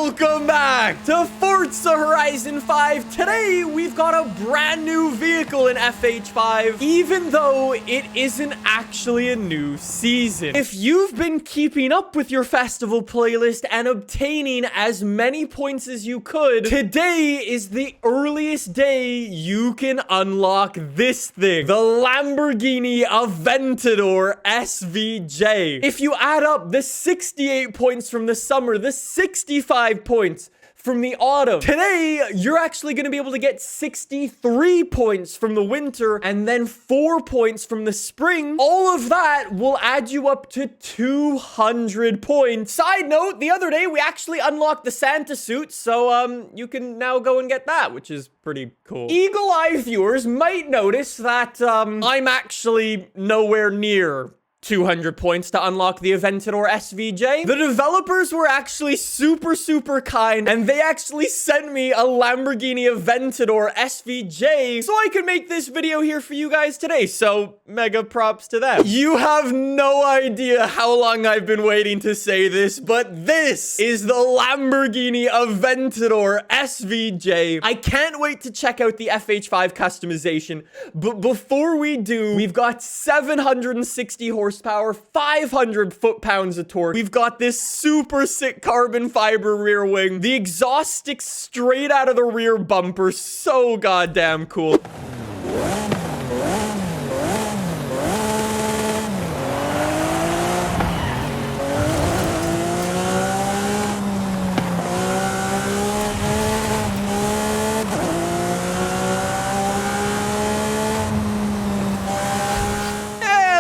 Welcome back to Forza Horizon 5. Today, we've got a brand new vehicle in FH5, even though it isn't actually a new season. If you've been keeping up with your festival playlist and obtaining as many points as you could, today is the earliest day you can unlock this thing, the Lamborghini Aventador SVJ. If you add up the 68 points from the summer, the 65 points from the autumn, today you're actually going to be able to get 63 points from the winter and then 4 points from the spring. All of that will add you up to 200 points. Side note, the other day we actually unlocked the Santa suit, so you can now go and get that, which is pretty cool. Eagle Eye viewers might notice that I'm actually nowhere near 200 points to unlock the Aventador SVJ. The developers were actually super kind, and they actually sent me a Lamborghini Aventador SVJ so I could make this video here for you guys today. So mega props to them. You have no idea how long I've been waiting to say this, but this is the Lamborghini Aventador SVJ. I can't wait to check out the FH5 customization, but before we do, we've got 760 horsepower, 500 foot-pounds of torque. We've got this super sick carbon fiber rear wing. The exhaust sticks straight out of the rear bumper. So goddamn cool.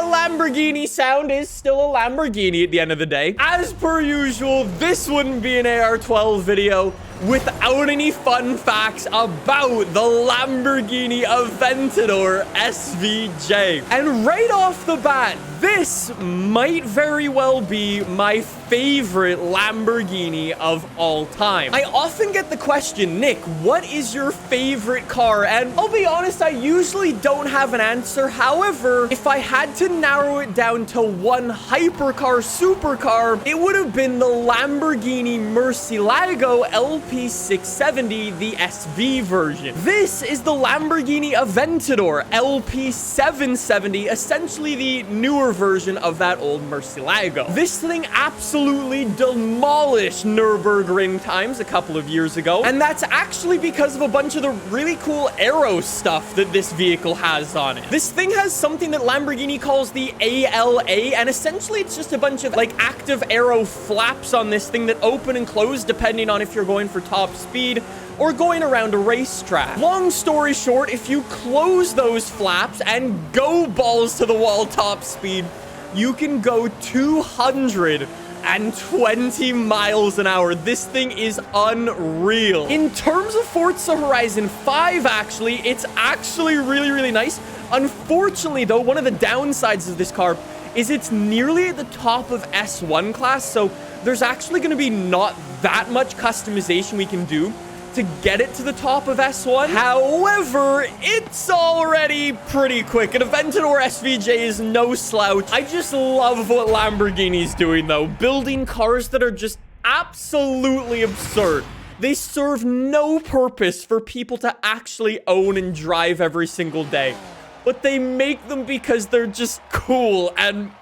Lamborghini sound is still a Lamborghini at the end of the day. As per usual, this wouldn't be an AR12 video without any fun facts about the Lamborghini Aventador SVJ. And right off the bat, this might very well be my favorite Lamborghini of all time. I often get the question, Nick, what is your favorite car? And I'll be honest, I usually don't have an answer. However, if I had to narrow it down to one hypercar supercar, it would have been the Lamborghini Murcielago LP670, the SV version. This is the Lamborghini Aventador LP770, essentially the newer version of that old Murcielago. This thing absolutely demolished Nürburgring times a couple of years ago, and that's actually because of a bunch of the really cool aero stuff that this vehicle has on it. This thing has something that Lamborghini calls the ALA, and essentially it's just a bunch of like active aero flaps on this thing that open and close depending on if you're going for top speed or going around a racetrack. Long story short, if you close those flaps and go balls to the wall top speed, you can go 220 miles an hour. This thing is unreal. In terms of Forza Horizon 5, actually, it's actually really nice. Unfortunately, though, one of the downsides of this car is it's nearly at the top of S1 class, so there's actually going to be not that much customization we can do to get it to the top of S1. However, it's already pretty quick. An Aventador SVJ is no slouch. I just love what Lamborghini's doing, though. Building cars that are just absolutely absurd. They serve no purpose for people to actually own and drive every single day, but they make them because they're just cool, and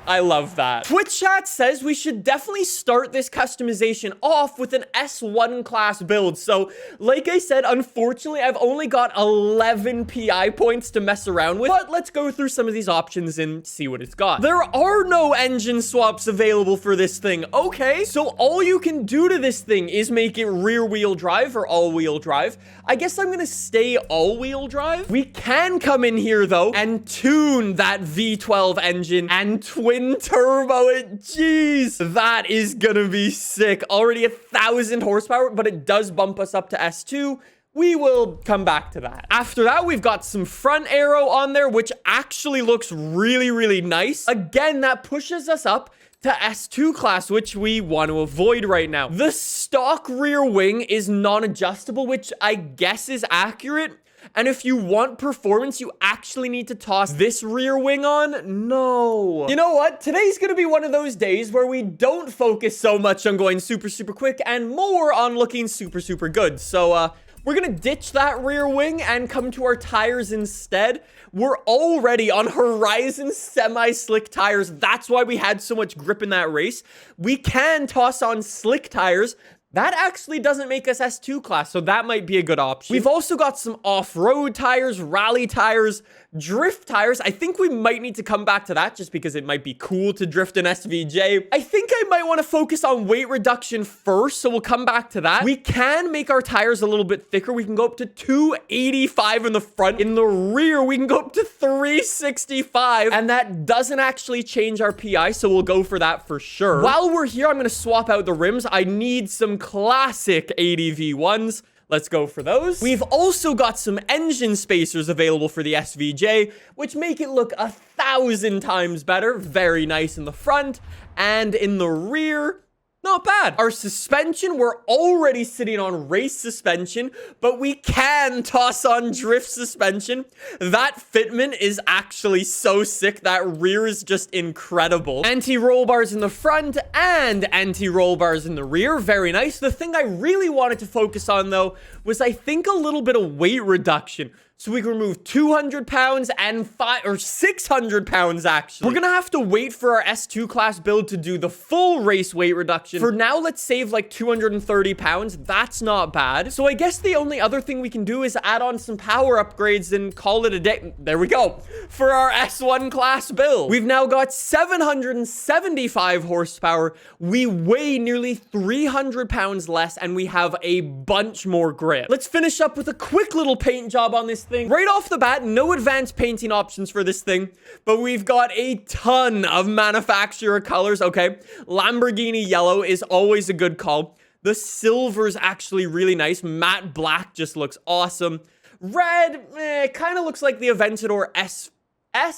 I love that. Twitch chat says we should definitely start this customization off with an S1 class build. So, like I said, unfortunately, I've only got 11 PI points to mess around with, but let's go through some of these options and see what it's got. There are no engine swaps available for this thing. Okay, so all you can do to this thing is make it rear-wheel drive or all-wheel drive. I guess I'm gonna stay all-wheel drive. We can come in here, though, and tune that V12 engine and twin turbo it. Jeez, that is gonna be sick. Already 1,000 horsepower, but it does bump us up to S2. We will come back to that. After that, we've got some front aero on there, which actually looks really nice. Again, that pushes us up to S2 class, which we want to avoid right now. The stock rear wing is non-adjustable, which I guess is accurate. And if you want performance, you actually need to toss this rear wing on? No. You know what? Today's gonna be one of those days where we don't focus so much on going super, super quick and more on looking super, super good. So, we're gonna ditch that rear wing and come to our tires instead. We're already on Horizon semi-slick tires. That's why we had so much grip in that race. We can toss on slick tires. That actually doesn't make us S2 class, so that might be a good option. We've also got some off-road tires, rally tires, drift tires. I think we might need to come back to that just because it might be cool to drift an SVJ. I think I might want to focus on weight reduction first, so we'll come back to that. We can make our tires a little bit thicker. We can go up to 285 in the front. In the rear, we can go up to 365, and that doesn't actually change our PI, so we'll go for that for sure. While we're here, I'm going to swap out the rims. I need some classic ADV ones. Let's go for those. We've also got some engine spacers available for the SVJ, which make it look 1,000 times better. Very nice in the front, and in the rear, not bad. Our suspension, we're already sitting on race suspension, but we can toss on drift suspension. That fitment is actually so sick. That rear is just incredible. Anti-roll bars in the front and anti-roll bars in the rear. Very nice. The thing I really wanted to focus on, though, was I think a little bit of weight reduction. So we can remove 200 pounds and 600 pounds, actually. We're gonna have to wait for our S2 class build to do the full race weight reduction. For now, let's save like 230 pounds. That's not bad. So I guess the only other thing we can do is add on some power upgrades and call it a day. There we go. For our S1 class build. We've now got 775 horsepower. We weigh nearly 300 pounds less, and we have a bunch more grip. Let's finish up with a quick little paint job on this thing. Right off the bat, no advanced painting options for this thing, but we've got a ton of manufacturer colors. Okay, Lamborghini yellow is always a good call. The silver's actually really nice. Matte black just looks awesome. Red, kind of looks like the Aventador S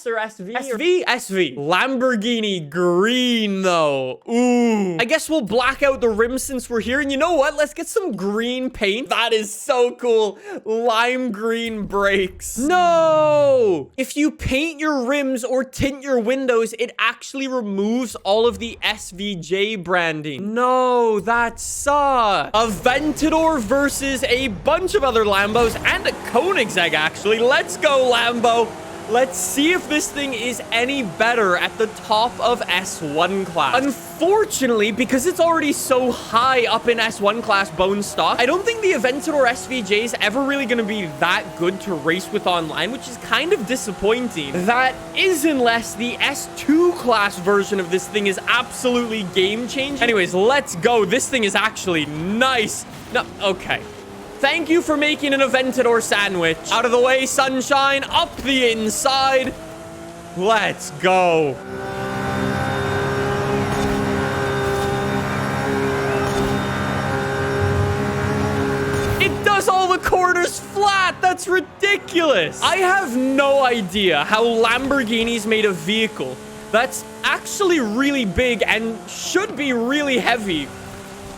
or SV? SV. Lamborghini green, though. Ooh. I guess we'll black out the rims since we're here. And you know what? Let's get some green paint. That is so cool. Lime green brakes. No! If you paint your rims or tint your windows, it actually removes all of the SVJ branding. No, that sucks. Aventador versus a bunch of other Lambos and a Koenigsegg, actually. Let's go, Lambo. Let's see if this thing is any better at the top of S1 class. Unfortunately, because it's already so high up in S1 class bone stock, I don't think the Aventador SVJ is ever really going to be that good to race with online, which is kind of disappointing. That is unless the S2 class version of this thing is absolutely game-changing. Anyways, let's go. This thing is actually nice. No, okay. Thank you for making an Aventador sandwich. Out of the way, sunshine. Up the inside. Let's go. It does all the corners flat. That's ridiculous. I have no idea how Lamborghini's made a vehicle that's actually really big and should be really heavy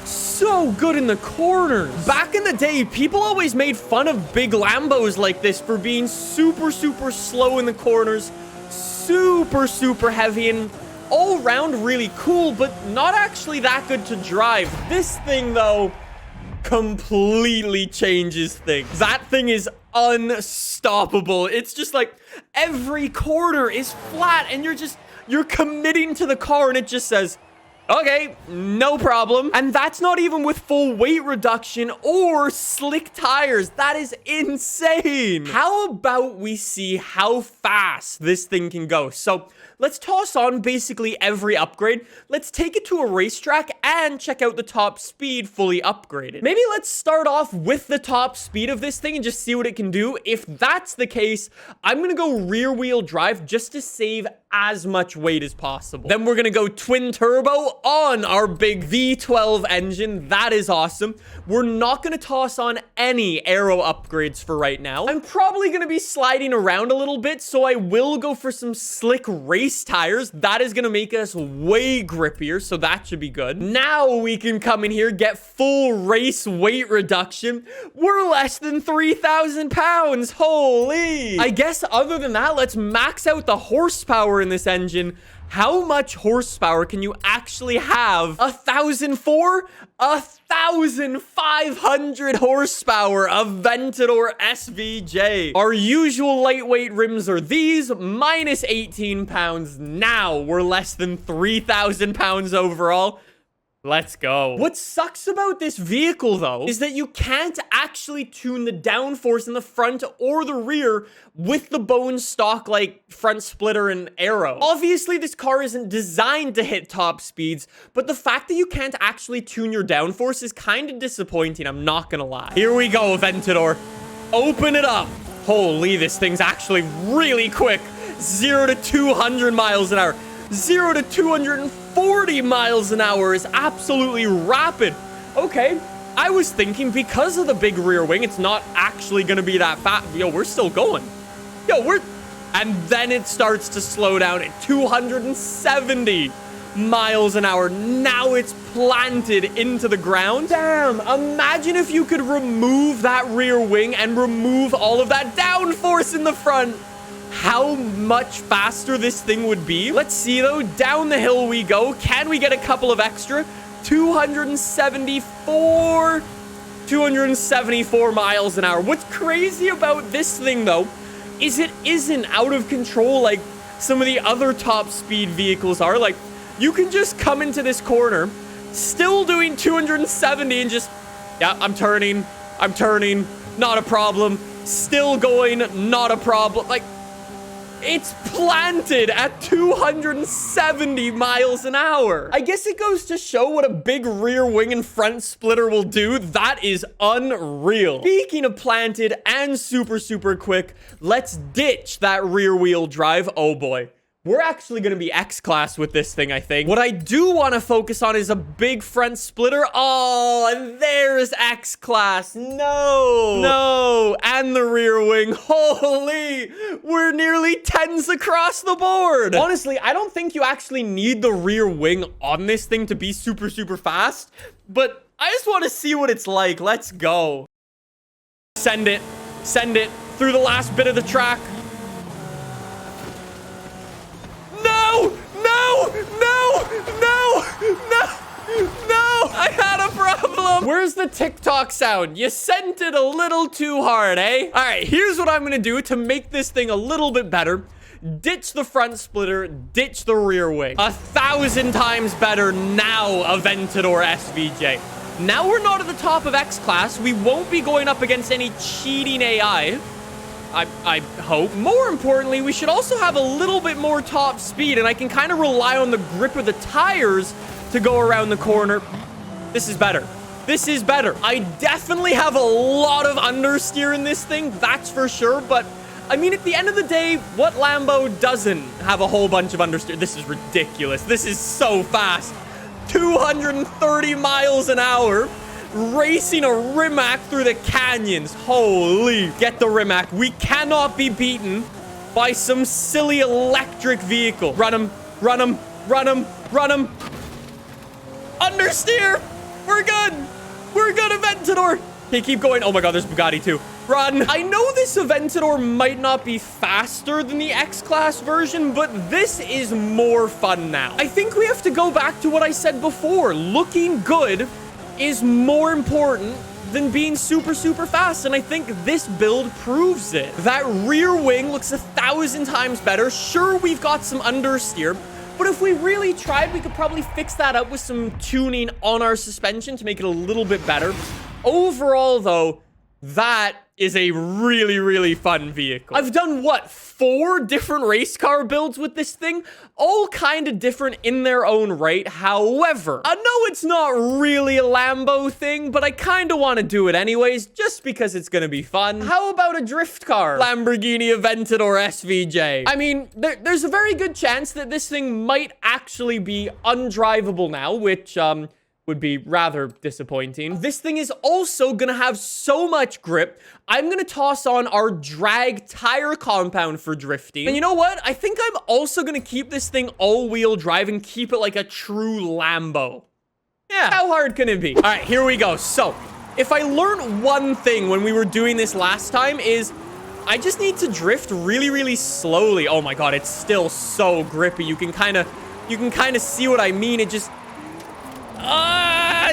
so good in the corners. Back in the day, people always made fun of big Lambos like this for being super, super slow in the corners, super, super heavy, and all around really cool, but not actually that good to drive. This thing, though, completely changes things. That thing is unstoppable. It's just like every corner is flat, and you're committing to the car, and it just says, okay, no problem. And that's not even with full weight reduction or slick tires. That is insane. How about we see how fast this thing can go? So let's toss on basically every upgrade. Let's take it to a racetrack and check out the top speed fully upgraded. Maybe let's start off with the top speed of this thing and just see what it can do. If that's the case, I'm gonna go rear wheel drive just to save as much weight as possible. Then we're gonna go twin turbo on our big V12 engine. That is awesome. We're not gonna toss on any aero upgrades for right now. I'm probably gonna be sliding around a little bit, so I will go for some slick race tires. That is gonna make us way grippier, so that should be good. Now we can come in here, get full race weight reduction. We're less than 3,000 pounds. Holy! I guess other than that, let's max out the horsepower in this engine. How much horsepower can you actually have? 1,004? 1,500 horsepower Aventador SVJ. Our usual lightweight rims are these, minus 18 pounds. Now we're less than 3,000 pounds overall. Let's go. What sucks about this vehicle, though, is that you can't actually tune the downforce in the front or the rear with the bone stock, like, front splitter and aero. Obviously, this car isn't designed to hit top speeds, but the fact that you can't actually tune your downforce is kind of disappointing, I'm not gonna lie. Here we go, Aventador. Open it up. Holy, this thing's actually really quick. 0 to 200 miles an hour. 0 to 240 miles an hour is absolutely rapid. Okay, I was thinking because of the big rear wing, it's not actually going to be that fast. Yo, we're still going. And then it starts to slow down at 270 miles an hour. Now it's planted into the ground. Damn, imagine if you could remove that rear wing and remove all of that downforce in the front. How much faster this thing would be. Let's see, though. Down the hill we go. Can we get a couple of extra? 274 miles an hour. What's crazy about this thing, though, is it isn't out of control like some of the other top speed vehicles are. Like, you can just come into this corner, still doing 270 and just, yeah, I'm turning, not a problem. Still going, not a problem. Like, it's planted at 270 miles an hour. I guess it goes to show what a big rear wing and front splitter will do. That is unreal. Speaking of planted and super, super quick, let's ditch that rear wheel drive. Oh boy. We're actually going to be X-Class with this thing, I think. What I do want to focus on is a big front splitter. Oh, and there's X-Class. No. And the rear wing. Holy, we're nearly 10s across the board. Honestly, I don't think you actually need the rear wing on this thing to be super, super fast. But I just want to see what it's like. Let's go. Send it through the last bit of the track. No! I had a problem. Where's the TikTok sound? You sent it a little too hard, eh? All right, here's what I'm gonna do to make this thing a little bit better. Ditch the front splitter, ditch the rear wing. 1,000 times better now, Aventador SVJ. Now we're not at the top of X-Class. We won't be going up against any cheating AI. I hope. More importantly, we should also have a little bit more top speed, and I can kind of rely on the grip of the tires to go around the corner. This is better. This is better. I definitely have a lot of understeer in this thing, that's for sure, but I mean, at the end of the day, what Lambo doesn't have a whole bunch of understeer? This is ridiculous. This is so fast. 230 miles an hour. Racing a Rimac through the canyons. Holy. Get the Rimac. We cannot be beaten by some silly electric vehicle. Run him. Understeer. We're good, Aventador. Okay, keep going. Oh my god, there's Bugatti too. Run. I know this Aventador might not be faster than the X-Class version, but this is more fun now. I think we have to go back to what I said before. Looking good is more important than being super, super fast. And I think this build proves it. That rear wing looks 1,000 times better. Sure, we've got some understeer, but if we really tried, we could probably fix that up with some tuning on our suspension to make it a little bit better. Overall, though, That is a really, really fun vehicle. I've done, what, 4 different race car builds with this thing? All kind of different in their own right. However, I know it's not really a Lambo thing, but I kind of want to do it anyways, just because it's going to be fun. How about a drift car? Lamborghini Aventador SVJ. I mean, there's a very good chance that this thing might actually be undrivable now, which, would be rather disappointing. This thing is also gonna have so much grip. I'm gonna toss on our drag tire compound for drifting. And you know what? I think I'm also gonna keep this thing all-wheel drive and keep it like a true Lambo. Yeah, how hard can it be? All right, here we go. So, if I learned one thing when we were doing this last time is I just need to drift really, really slowly. Oh my God, it's still so grippy. You can kind of see what I mean. It just...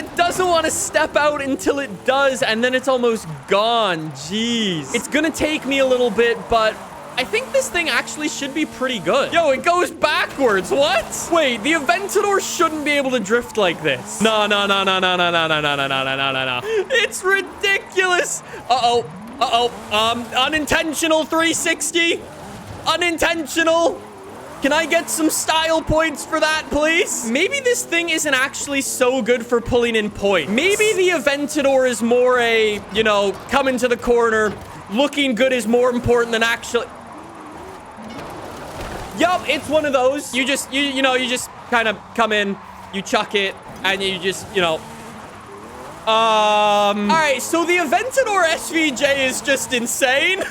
it doesn't want to step out until it does, and then it's almost gone. Jeez. It's gonna take me a little bit, but I think this thing actually should be pretty good. Yo, it goes backwards. What? Wait, the Aventador shouldn't be able to drift like this. No. It's ridiculous. Unintentional 360. Unintentional. Can I get some style points for that, please? Maybe this thing isn't actually so good for pulling in points. Maybe the Aventador is more a, you know, coming to the corner, looking good is more important than actually... Yup, it's one of those. You just kind of come in, you chuck it, and you just, you know... All right, so the Aventador SVJ is just insane.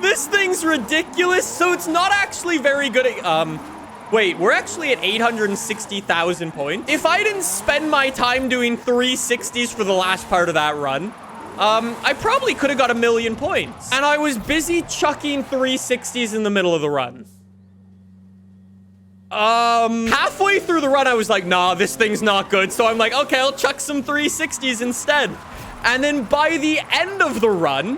This thing's ridiculous. So it's not actually very good at... Wait, we're actually at 860,000 points. If I didn't spend my time doing 360s for the last part of that run, I probably could have got 1 million points. And I was busy chucking 360s in the middle of the run. Halfway through the run, I was like, nah, this thing's not good. So I'm like, okay, I'll chuck some 360s instead. And then by the end of the run...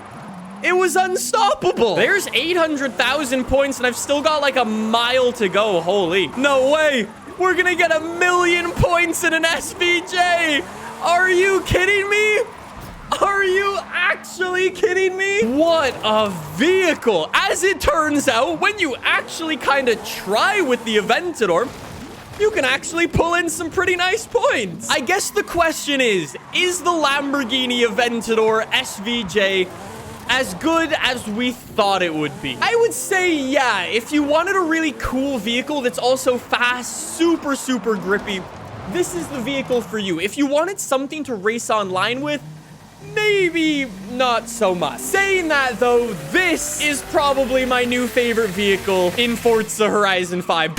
it was unstoppable. There's 800,000 points, and I've still got like a mile to go. Holy. No way. We're gonna get 1 million points in an SVJ. Are you kidding me? Are you actually kidding me? What a vehicle. As it turns out, when you actually kind of try with the Aventador, you can actually pull in some pretty nice points. I guess the question is the Lamborghini Aventador SVJ as good as we thought it would be? I would say, yeah, if you wanted a really cool vehicle that's also fast, super, super grippy, this is the vehicle for you. If you wanted something to race online with, maybe not so much. Saying that, though, this is probably my new favorite vehicle in Forza Horizon 5.